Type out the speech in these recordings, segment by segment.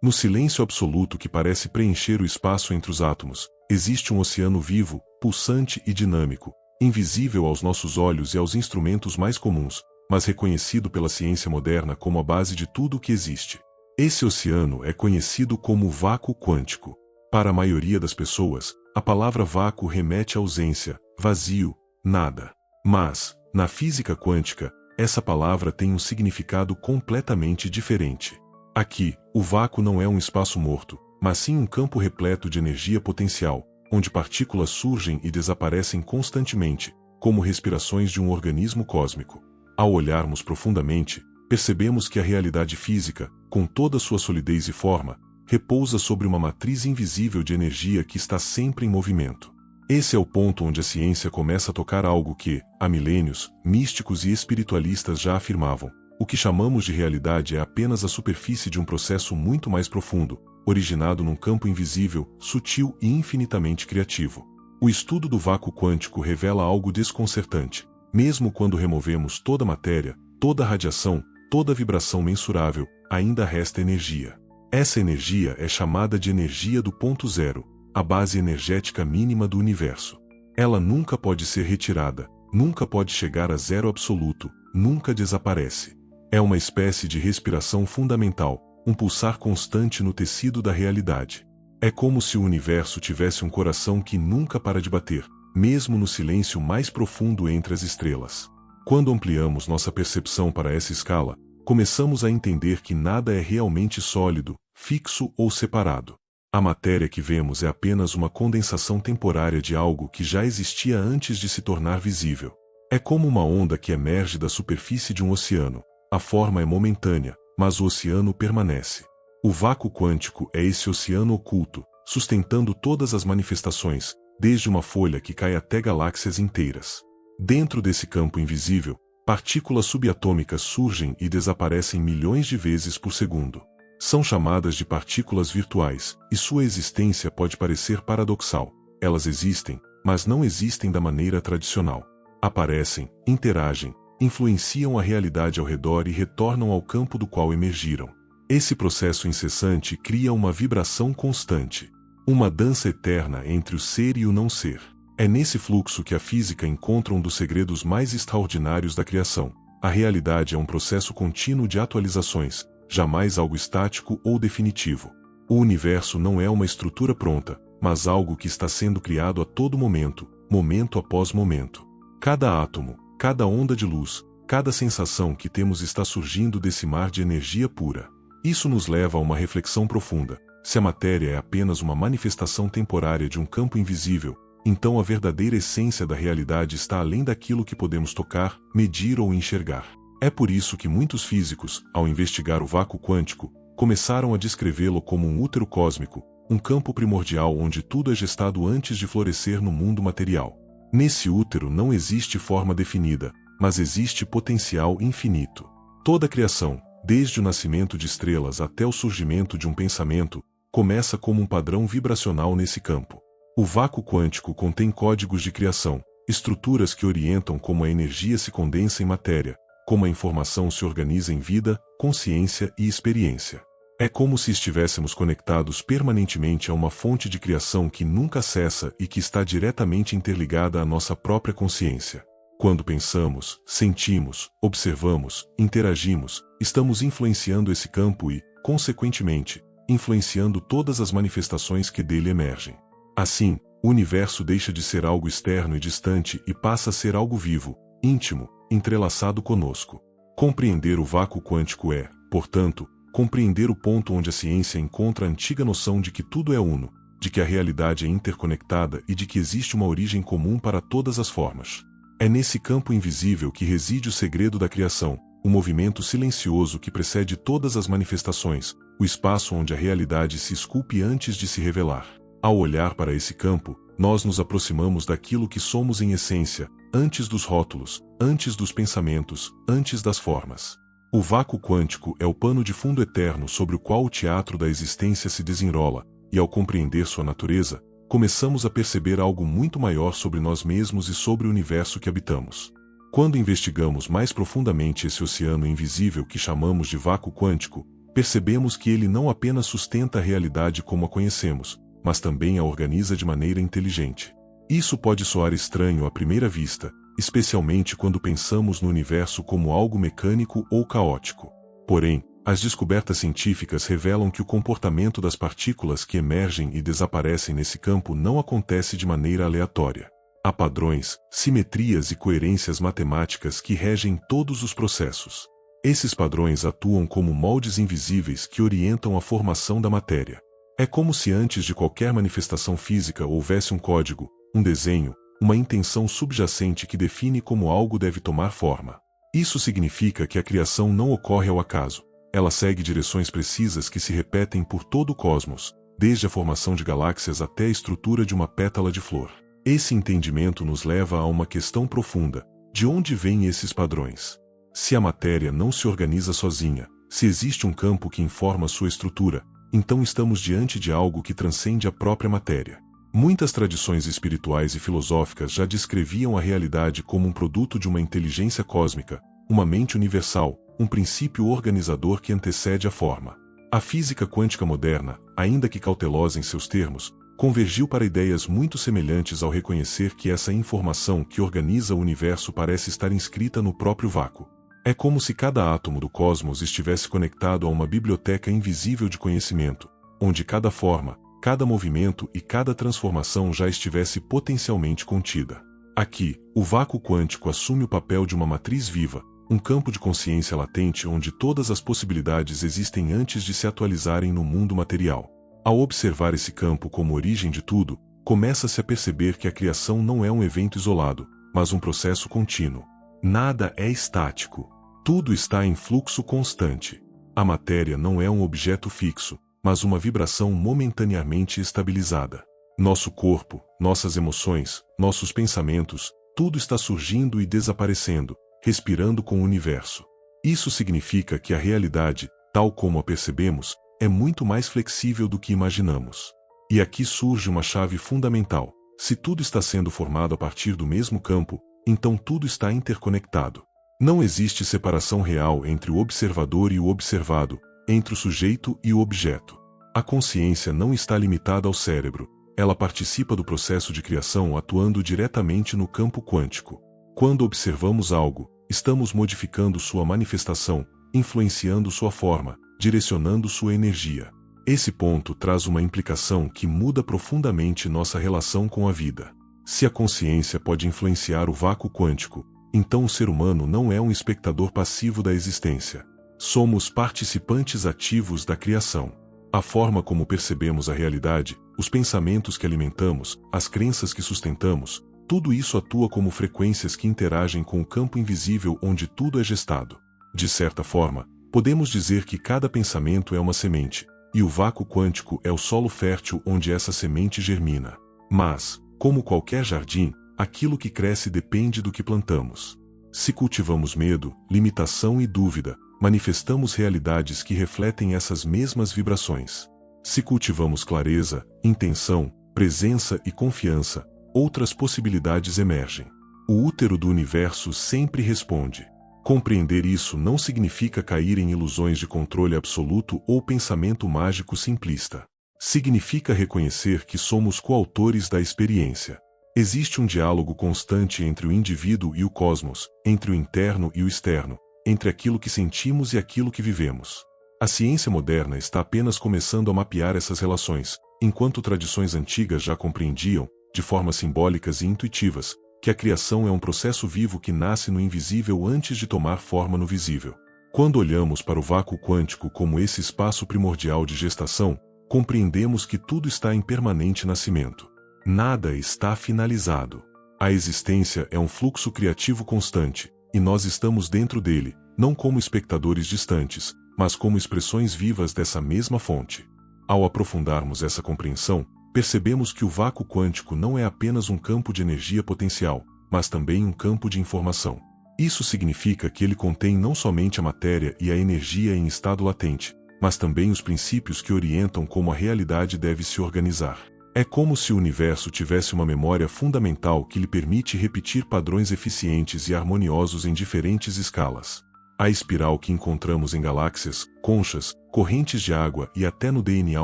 No silêncio absoluto que parece preencher o espaço entre os átomos, existe um oceano vivo, pulsante e dinâmico, invisível aos nossos olhos e aos instrumentos mais comuns, mas reconhecido pela ciência moderna como a base de tudo o que existe. Esse oceano é conhecido como vácuo quântico. Para a maioria das pessoas, a palavra vácuo remete à ausência, vazio, nada. Mas, na física quântica, essa palavra tem um significado completamente diferente. Aqui, o vácuo não é um espaço morto, mas sim um campo repleto de energia potencial, onde partículas surgem e desaparecem constantemente, como respirações de um organismo cósmico. Ao olharmos profundamente, percebemos que a realidade física, com toda sua solidez e forma, repousa sobre uma matriz invisível de energia que está sempre em movimento. Esse é o ponto onde a ciência começa a tocar algo que, há milênios, místicos e espiritualistas já afirmavam. O que chamamos de realidade é apenas a superfície de um processo muito mais profundo, originado num campo invisível, sutil e infinitamente criativo. O estudo do vácuo quântico revela algo desconcertante. Mesmo quando removemos toda a matéria, toda a radiação, toda a vibração mensurável, ainda resta energia. Essa energia é chamada de energia do ponto zero, a base energética mínima do universo. Ela nunca pode ser retirada, nunca pode chegar a zero absoluto, nunca desaparece. É uma espécie de respiração fundamental, um pulsar constante no tecido da realidade. É como se o universo tivesse um coração que nunca para de bater, mesmo no silêncio mais profundo entre as estrelas. Quando ampliamos nossa percepção para essa escala, começamos a entender que nada é realmente sólido, fixo ou separado. A matéria que vemos é apenas uma condensação temporária de algo que já existia antes de se tornar visível. É como uma onda que emerge da superfície de um oceano. A forma é momentânea, mas o oceano permanece. O vácuo quântico é esse oceano oculto, sustentando todas as manifestações, desde uma folha que cai até galáxias inteiras. Dentro desse campo invisível, partículas subatômicas surgem e desaparecem milhões de vezes por segundo. São chamadas de partículas virtuais, e sua existência pode parecer paradoxal. Elas existem, mas não existem da maneira tradicional. Aparecem, interagem, influenciam a realidade ao redor e retornam ao campo do qual emergiram. Esse processo incessante cria uma vibração constante, uma dança eterna entre o ser e o não ser. É nesse fluxo que a física encontra um dos segredos mais extraordinários da criação. A realidade é um processo contínuo de atualizações, jamais algo estático ou definitivo. O universo não é uma estrutura pronta, mas algo que está sendo criado a todo momento, momento após momento. Cada átomo, cada onda de luz, cada sensação que temos está surgindo desse mar de energia pura. Isso nos leva a uma reflexão profunda. Se a matéria é apenas uma manifestação temporária de um campo invisível, então a verdadeira essência da realidade está além daquilo que podemos tocar, medir ou enxergar. É por isso que muitos físicos, ao investigar o vácuo quântico, começaram a descrevê-lo como um útero cósmico, um campo primordial onde tudo é gestado antes de florescer no mundo material. Nesse útero não existe forma definida, mas existe potencial infinito. Toda a criação, desde o nascimento de estrelas até o surgimento de um pensamento, começa como um padrão vibracional nesse campo. O vácuo quântico contém códigos de criação, estruturas que orientam como a energia se condensa em matéria, como a informação se organiza em vida, consciência e experiência. É como se estivéssemos conectados permanentemente a uma fonte de criação que nunca cessa e que está diretamente interligada à nossa própria consciência. Quando pensamos, sentimos, observamos, interagimos, estamos influenciando esse campo e, consequentemente, influenciando todas as manifestações que dele emergem. Assim, o universo deixa de ser algo externo e distante e passa a ser algo vivo, íntimo, entrelaçado conosco. Compreender o vácuo quântico é, portanto, compreender o ponto onde a ciência encontra a antiga noção de que tudo é uno, de que a realidade é interconectada e de que existe uma origem comum para todas as formas. É nesse campo invisível que reside o segredo da criação, o movimento silencioso que precede todas as manifestações, o espaço onde a realidade se esculpe antes de se revelar. Ao olhar para esse campo, nós nos aproximamos daquilo que somos em essência, antes dos rótulos, antes dos pensamentos, antes das formas. O vácuo quântico é o pano de fundo eterno sobre o qual o teatro da existência se desenrola, e ao compreender sua natureza, começamos a perceber algo muito maior sobre nós mesmos e sobre o universo que habitamos. Quando investigamos mais profundamente esse oceano invisível que chamamos de vácuo quântico, percebemos que ele não apenas sustenta a realidade como a conhecemos, mas também a organiza de maneira inteligente. Isso pode soar estranho à primeira vista, especialmente quando pensamos no universo como algo mecânico ou caótico. Porém, as descobertas científicas revelam que o comportamento das partículas que emergem e desaparecem nesse campo não acontece de maneira aleatória. Há padrões, simetrias e coerências matemáticas que regem todos os processos. Esses padrões atuam como moldes invisíveis que orientam a formação da matéria. É como se antes de qualquer manifestação física houvesse um código, um desenho, uma intenção subjacente que define como algo deve tomar forma. Isso significa que a criação não ocorre ao acaso. Ela segue direções precisas que se repetem por todo o cosmos, desde a formação de galáxias até a estrutura de uma pétala de flor. Esse entendimento nos leva a uma questão profunda: de onde vêm esses padrões? Se a matéria não se organiza sozinha, se existe um campo que informa sua estrutura, então estamos diante de algo que transcende a própria matéria. Muitas tradições espirituais e filosóficas já descreviam a realidade como um produto de uma inteligência cósmica, uma mente universal, um princípio organizador que antecede a forma. A física quântica moderna, ainda que cautelosa em seus termos, convergiu para ideias muito semelhantes ao reconhecer que essa informação que organiza o universo parece estar inscrita no próprio vácuo. É como se cada átomo do cosmos estivesse conectado a uma biblioteca invisível de conhecimento, onde cada forma, cada movimento e cada transformação já estivesse potencialmente contida. Aqui, o vácuo quântico assume o papel de uma matriz viva, um campo de consciência latente onde todas as possibilidades existem antes de se atualizarem no mundo material. Ao observar esse campo como origem de tudo, começa-se a perceber que a criação não é um evento isolado, mas um processo contínuo. Nada é estático. Tudo está em fluxo constante. A matéria não é um objeto fixo, mas uma vibração momentaneamente estabilizada. Nosso corpo, nossas emoções, nossos pensamentos, tudo está surgindo e desaparecendo, respirando com o universo. Isso significa que a realidade, tal como a percebemos, é muito mais flexível do que imaginamos. E aqui surge uma chave fundamental: se tudo está sendo formado a partir do mesmo campo, então tudo está interconectado. Não existe separação real entre o observador e o observado, entre o sujeito e o objeto. A consciência não está limitada ao cérebro, ela participa do processo de criação atuando diretamente no campo quântico. Quando observamos algo, estamos modificando sua manifestação, influenciando sua forma, direcionando sua energia. Esse ponto traz uma implicação que muda profundamente nossa relação com a vida. Se a consciência pode influenciar o vácuo quântico, então o ser humano não é um espectador passivo da existência. Somos participantes ativos da criação. A forma como percebemos a realidade, os pensamentos que alimentamos, as crenças que sustentamos, tudo isso atua como frequências que interagem com o campo invisível onde tudo é gestado. De certa forma, podemos dizer que cada pensamento é uma semente, e o vácuo quântico é o solo fértil onde essa semente germina. Mas, como qualquer jardim, aquilo que cresce depende do que plantamos. Se cultivamos medo, limitação e dúvida, manifestamos realidades que refletem essas mesmas vibrações. Se cultivamos clareza, intenção, presença e confiança, outras possibilidades emergem. O útero do universo sempre responde. Compreender isso não significa cair em ilusões de controle absoluto ou pensamento mágico simplista. Significa reconhecer que somos coautores da experiência. Existe um diálogo constante entre o indivíduo e o cosmos, entre o interno e o externo, entre aquilo que sentimos e aquilo que vivemos. A ciência moderna está apenas começando a mapear essas relações, enquanto tradições antigas já compreendiam, de formas simbólicas e intuitivas, que a criação é um processo vivo que nasce no invisível antes de tomar forma no visível. Quando olhamos para o vácuo quântico como esse espaço primordial de gestação, compreendemos que tudo está em permanente nascimento. Nada está finalizado. A existência é um fluxo criativo constante, e nós estamos dentro dele, não como espectadores distantes, mas como expressões vivas dessa mesma fonte. Ao aprofundarmos essa compreensão, percebemos que o vácuo quântico não é apenas um campo de energia potencial, mas também um campo de informação. Isso significa que ele contém não somente a matéria e a energia em estado latente, mas também os princípios que orientam como a realidade deve se organizar. É como se o universo tivesse uma memória fundamental que lhe permite repetir padrões eficientes e harmoniosos em diferentes escalas. A espiral que encontramos em galáxias, conchas, correntes de água e até no DNA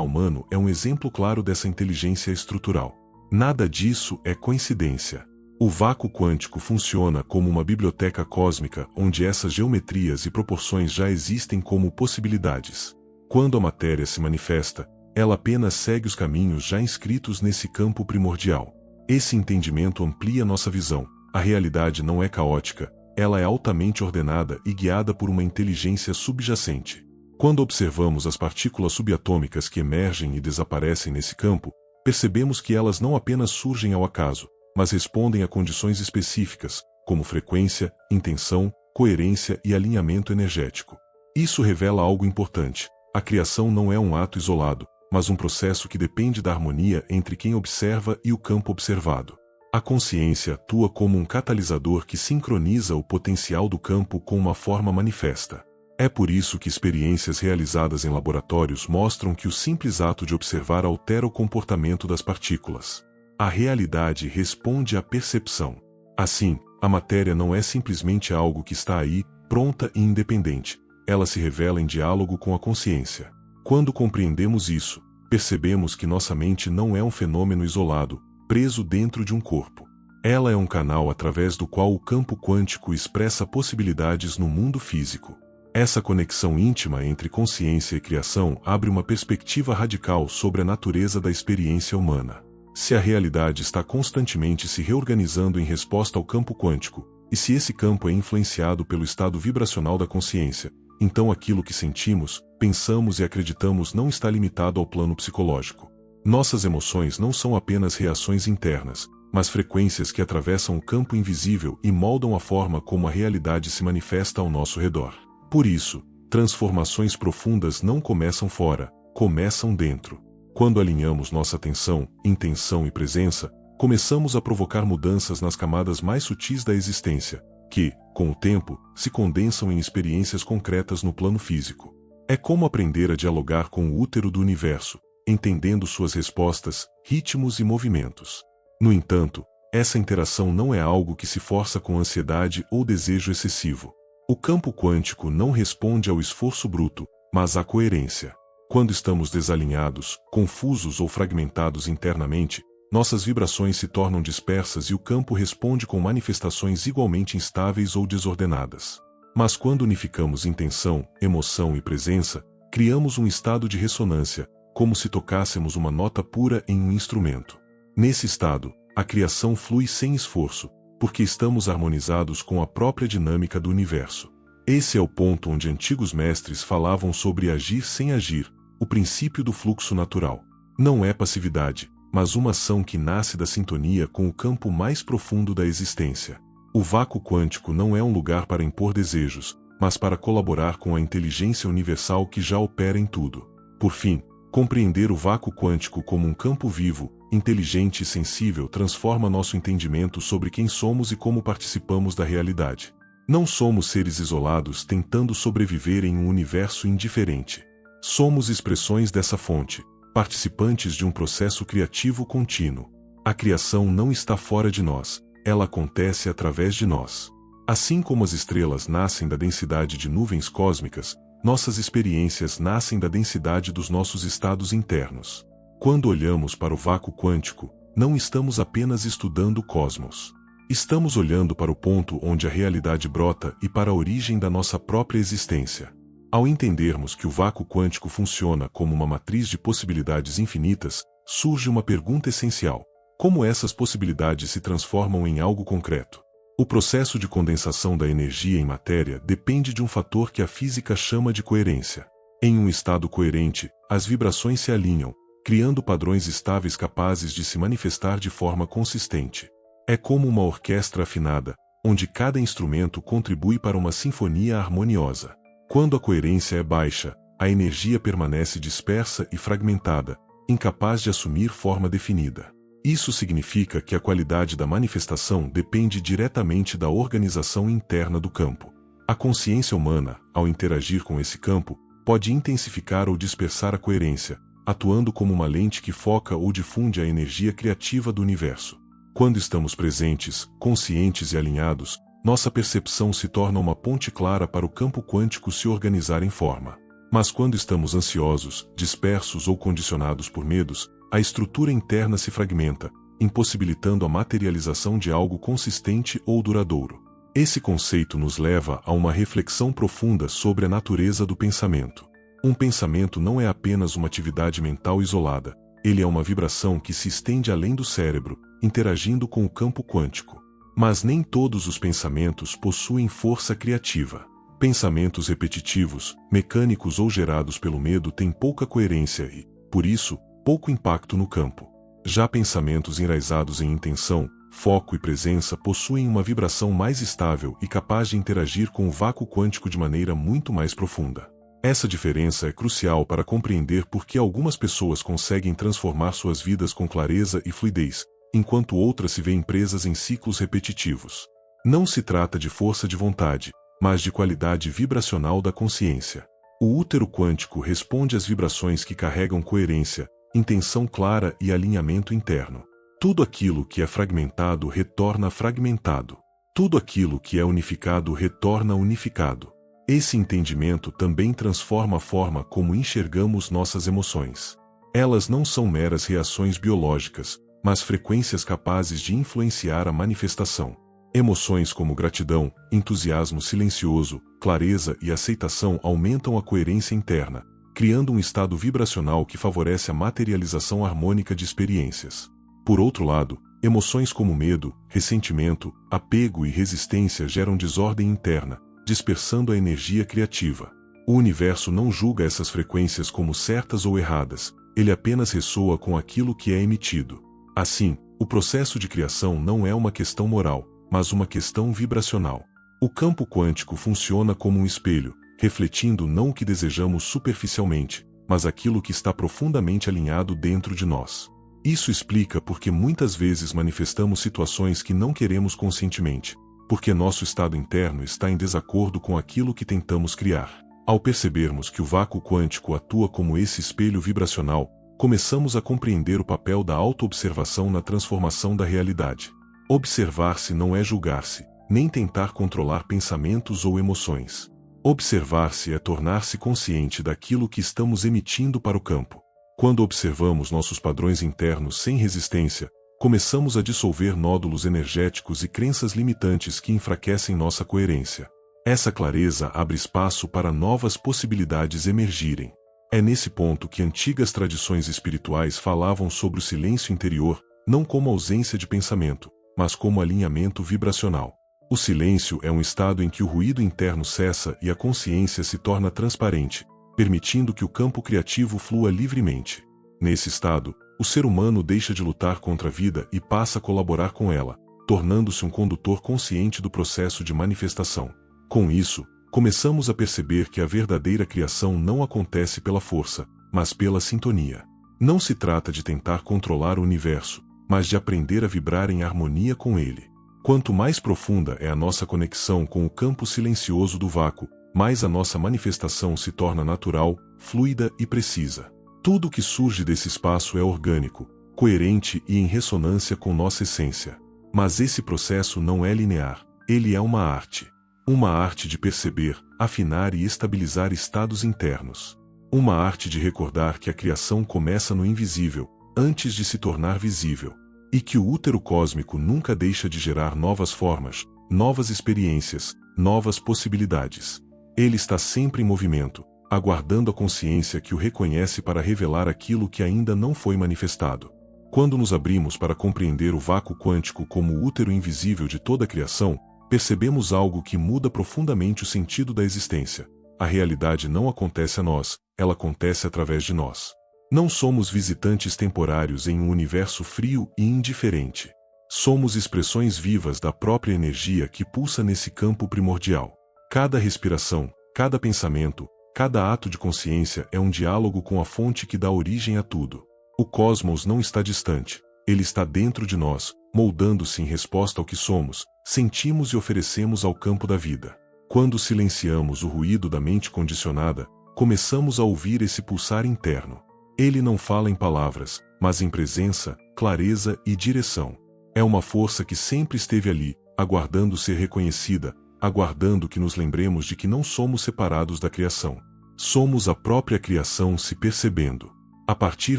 humano é um exemplo claro dessa inteligência estrutural. Nada disso é coincidência. O vácuo quântico funciona como uma biblioteca cósmica onde essas geometrias e proporções já existem como possibilidades. Quando a matéria se manifesta, ela apenas segue os caminhos já inscritos nesse campo primordial. Esse entendimento amplia nossa visão. A realidade não é caótica, ela é altamente ordenada e guiada por uma inteligência subjacente. Quando observamos as partículas subatômicas que emergem e desaparecem nesse campo, percebemos que elas não apenas surgem ao acaso, mas respondem a condições específicas, como frequência, intenção, coerência e alinhamento energético. Isso revela algo importante. A criação não é um ato isolado, mas um processo que depende da harmonia entre quem observa e o campo observado. A consciência atua como um catalisador que sincroniza o potencial do campo com uma forma manifesta. É por isso que experiências realizadas em laboratórios mostram que o simples ato de observar altera o comportamento das partículas. A realidade responde à percepção. Assim, a matéria não é simplesmente algo que está aí, pronta e independente. Ela se revela em diálogo com a consciência. Quando compreendemos isso, percebemos que nossa mente não é um fenômeno isolado, preso dentro de um corpo. Ela é um canal através do qual o campo quântico expressa possibilidades no mundo físico. Essa conexão íntima entre consciência e criação abre uma perspectiva radical sobre a natureza da experiência humana. Se a realidade está constantemente se reorganizando em resposta ao campo quântico, e se esse campo é influenciado pelo estado vibracional da consciência, então aquilo que sentimos, pensamos e acreditamos não está limitado ao plano psicológico. Nossas emoções não são apenas reações internas, mas frequências que atravessam o campo invisível e moldam a forma como a realidade se manifesta ao nosso redor. Por isso, transformações profundas não começam fora, começam dentro. Quando alinhamos nossa atenção, intenção e presença, começamos a provocar mudanças nas camadas mais sutis da existência, que, com o tempo, se condensam em experiências concretas no plano físico. É como aprender a dialogar com o útero do universo, entendendo suas respostas, ritmos e movimentos. No entanto, essa interação não é algo que se força com ansiedade ou desejo excessivo. O campo quântico não responde ao esforço bruto, mas à coerência. Quando estamos desalinhados, confusos ou fragmentados internamente, nossas vibrações se tornam dispersas e o campo responde com manifestações igualmente instáveis ou desordenadas. Mas quando unificamos intenção, emoção e presença, criamos um estado de ressonância, como se tocássemos uma nota pura em um instrumento. Nesse estado, a criação flui sem esforço, porque estamos harmonizados com a própria dinâmica do universo. Esse é o ponto onde antigos mestres falavam sobre agir sem agir, o princípio do fluxo natural. Não é passividade, mas uma ação que nasce da sintonia com o campo mais profundo da existência. O vácuo quântico não é um lugar para impor desejos, mas para colaborar com a inteligência universal que já opera em tudo. Por fim, compreender o vácuo quântico como um campo vivo, inteligente e sensível transforma nosso entendimento sobre quem somos e como participamos da realidade. Não somos seres isolados tentando sobreviver em um universo indiferente. Somos expressões dessa fonte, participantes de um processo criativo contínuo. A criação não está fora de nós, ela acontece através de nós. Assim como as estrelas nascem da densidade de nuvens cósmicas, nossas experiências nascem da densidade dos nossos estados internos. Quando olhamos para o vácuo quântico, não estamos apenas estudando o cosmos. Estamos olhando para o ponto onde a realidade brota e para a origem da nossa própria existência. Ao entendermos que o vácuo quântico funciona como uma matriz de possibilidades infinitas, surge uma pergunta essencial: como essas possibilidades se transformam em algo concreto? O processo de condensação da energia em matéria depende de um fator que a física chama de coerência. Em um estado coerente, as vibrações se alinham, criando padrões estáveis capazes de se manifestar de forma consistente. É como uma orquestra afinada, onde cada instrumento contribui para uma sinfonia harmoniosa. Quando a coerência é baixa, a energia permanece dispersa e fragmentada, incapaz de assumir forma definida. Isso significa que a qualidade da manifestação depende diretamente da organização interna do campo. A consciência humana, ao interagir com esse campo, pode intensificar ou dispersar a coerência, atuando como uma lente que foca ou difunde a energia criativa do universo. Quando estamos presentes, conscientes e alinhados, nossa percepção se torna uma ponte clara para o campo quântico se organizar em forma. Mas quando estamos ansiosos, dispersos ou condicionados por medos, a estrutura interna se fragmenta, impossibilitando a materialização de algo consistente ou duradouro. Esse conceito nos leva a uma reflexão profunda sobre a natureza do pensamento. Um pensamento não é apenas uma atividade mental isolada, ele é uma vibração que se estende além do cérebro, interagindo com o campo quântico. Mas nem todos os pensamentos possuem força criativa. Pensamentos repetitivos, mecânicos ou gerados pelo medo têm pouca coerência e, por isso, pouco impacto no campo. Já pensamentos enraizados em intenção, foco e presença possuem uma vibração mais estável e capaz de interagir com o vácuo quântico de maneira muito mais profunda. Essa diferença é crucial para compreender por que algumas pessoas conseguem transformar suas vidas com clareza e fluidez, enquanto outras se veem presas em ciclos repetitivos. Não se trata de força de vontade, mas de qualidade vibracional da consciência. O útero quântico responde às vibrações que carregam coerência, intenção clara e alinhamento interno. Tudo aquilo que é fragmentado retorna fragmentado. Tudo aquilo que é unificado retorna unificado. Esse entendimento também transforma a forma como enxergamos nossas emoções. Elas não são meras reações biológicas, mas frequências capazes de influenciar a manifestação. Emoções como gratidão, entusiasmo silencioso, clareza e aceitação aumentam a coerência interna, criando um estado vibracional que favorece a materialização harmônica de experiências. Por outro lado, emoções como medo, ressentimento, apego e resistência geram desordem interna, dispersando a energia criativa. O universo não julga essas frequências como certas ou erradas, ele apenas ressoa com aquilo que é emitido. Assim, o processo de criação não é uma questão moral, mas uma questão vibracional. O campo quântico funciona como um espelho, refletindo não o que desejamos superficialmente, mas aquilo que está profundamente alinhado dentro de nós. Isso explica por que muitas vezes manifestamos situações que não queremos conscientemente, porque nosso estado interno está em desacordo com aquilo que tentamos criar. Ao percebermos que o vácuo quântico atua como esse espelho vibracional, começamos a compreender o papel da autoobservação na transformação da realidade. Observar-se não é julgar-se, nem tentar controlar pensamentos ou emoções. Observar-se é tornar-se consciente daquilo que estamos emitindo para o campo. Quando observamos nossos padrões internos sem resistência, começamos a dissolver nódulos energéticos e crenças limitantes que enfraquecem nossa coerência. Essa clareza abre espaço para novas possibilidades emergirem. É nesse ponto que antigas tradições espirituais falavam sobre o silêncio interior, não como ausência de pensamento, mas como alinhamento vibracional. O silêncio é um estado em que o ruído interno cessa e a consciência se torna transparente, permitindo que o campo criativo flua livremente. Nesse estado, o ser humano deixa de lutar contra a vida e passa a colaborar com ela, tornando-se um condutor consciente do processo de manifestação. Com isso, começamos a perceber que a verdadeira criação não acontece pela força, mas pela sintonia. Não se trata de tentar controlar o universo, mas de aprender a vibrar em harmonia com ele. Quanto mais profunda é a nossa conexão com o campo silencioso do vácuo, mais a nossa manifestação se torna natural, fluida e precisa. Tudo o que surge desse espaço é orgânico, coerente e em ressonância com nossa essência. Mas esse processo não é linear, ele é uma arte. Uma arte de perceber, afinar e estabilizar estados internos. Uma arte de recordar que a criação começa no invisível, antes de se tornar visível. E que o útero cósmico nunca deixa de gerar novas formas, novas experiências, novas possibilidades. Ele está sempre em movimento, aguardando a consciência que o reconhece para revelar aquilo que ainda não foi manifestado. Quando nos abrimos para compreender o vácuo quântico como o útero invisível de toda a criação, percebemos algo que muda profundamente o sentido da existência. A realidade não acontece a nós, ela acontece através de nós. Não somos visitantes temporários em um universo frio e indiferente. Somos expressões vivas da própria energia que pulsa nesse campo primordial. Cada respiração, cada pensamento, cada ato de consciência é um diálogo com a fonte que dá origem a tudo. O cosmos não está distante, ele está dentro de nós, moldando-se em resposta ao que somos, sentimos e oferecemos ao campo da vida. Quando silenciamos o ruído da mente condicionada, começamos a ouvir esse pulsar interno. Ele não fala em palavras, mas em presença, clareza e direção. É uma força que sempre esteve ali, aguardando ser reconhecida, aguardando que nos lembremos de que não somos separados da criação. Somos a própria criação se percebendo. A partir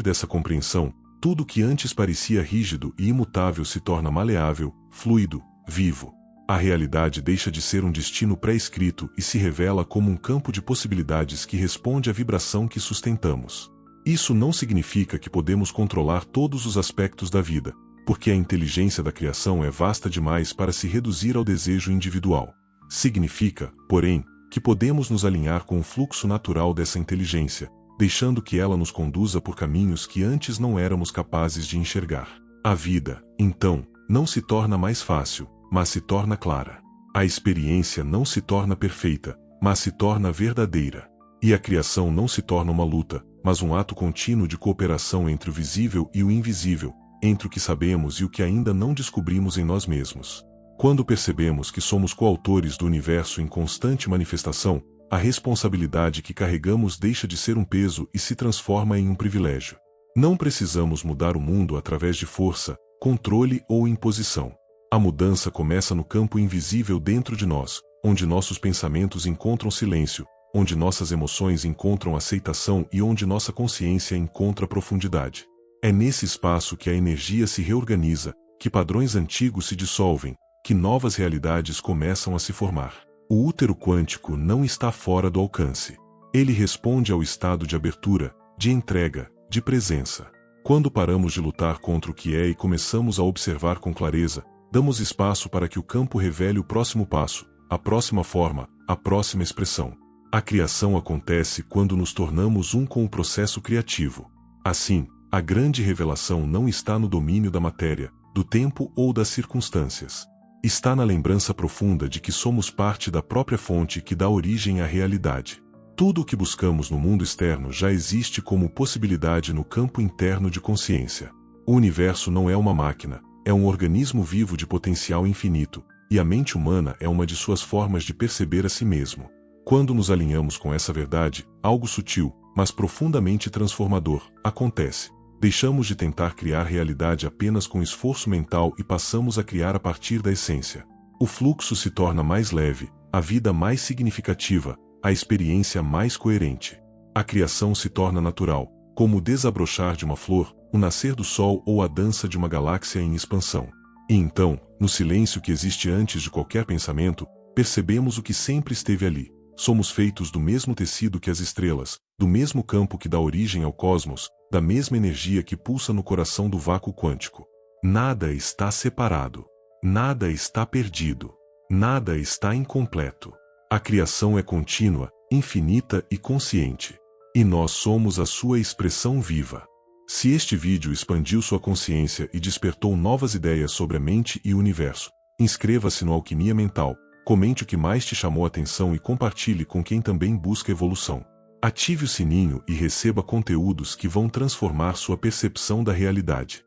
dessa compreensão, tudo que antes parecia rígido e imutável se torna maleável, fluido, vivo. A realidade deixa de ser um destino pré-escrito e se revela como um campo de possibilidades que responde à vibração que sustentamos. Isso não significa que podemos controlar todos os aspectos da vida, porque a inteligência da criação é vasta demais para se reduzir ao desejo individual. Significa, porém, que podemos nos alinhar com o fluxo natural dessa inteligência, deixando que ela nos conduza por caminhos que antes não éramos capazes de enxergar. A vida, então, não se torna mais fácil, mas se torna clara. A experiência não se torna perfeita, mas se torna verdadeira. E a criação não se torna uma luta, mas um ato contínuo de cooperação entre o visível e o invisível, entre o que sabemos e o que ainda não descobrimos em nós mesmos. Quando percebemos que somos coautores do universo em constante manifestação, a responsabilidade que carregamos deixa de ser um peso e se transforma em um privilégio. Não precisamos mudar o mundo através de força, controle ou imposição. A mudança começa no campo invisível dentro de nós, onde nossos pensamentos encontram silêncio, onde nossas emoções encontram aceitação e onde nossa consciência encontra profundidade. É nesse espaço que a energia se reorganiza, que padrões antigos se dissolvem, que novas realidades começam a se formar. O útero quântico não está fora do alcance. Ele responde ao estado de abertura, de entrega, de presença. Quando paramos de lutar contra o que é e começamos a observar com clareza, damos espaço para que o campo revele o próximo passo, a próxima forma, a próxima expressão. A criação acontece quando nos tornamos um com o processo criativo. Assim, a grande revelação não está no domínio da matéria, do tempo ou das circunstâncias. Está na lembrança profunda de que somos parte da própria fonte que dá origem à realidade. Tudo o que buscamos no mundo externo já existe como possibilidade no campo interno de consciência. O universo não é uma máquina, é um organismo vivo de potencial infinito, e a mente humana é uma de suas formas de perceber a si mesmo. Quando nos alinhamos com essa verdade, algo sutil, mas profundamente transformador, acontece. Deixamos de tentar criar realidade apenas com esforço mental e passamos a criar a partir da essência. O fluxo se torna mais leve, a vida mais significativa, a experiência mais coerente. A criação se torna natural, como o desabrochar de uma flor, o nascer do sol ou a dança de uma galáxia em expansão. E então, no silêncio que existe antes de qualquer pensamento, percebemos o que sempre esteve ali. Somos feitos do mesmo tecido que as estrelas, do mesmo campo que dá origem ao cosmos, da mesma energia que pulsa no coração do vácuo quântico. Nada está separado. Nada está perdido. Nada está incompleto. A criação é contínua, infinita e consciente. E nós somos a sua expressão viva. Se este vídeo expandiu sua consciência e despertou novas ideias sobre a mente e o universo, inscreva-se no Alquimia Mental, comente o que mais te chamou a atenção e compartilhe com quem também busca evolução. Ative o sininho e receba conteúdos que vão transformar sua percepção da realidade.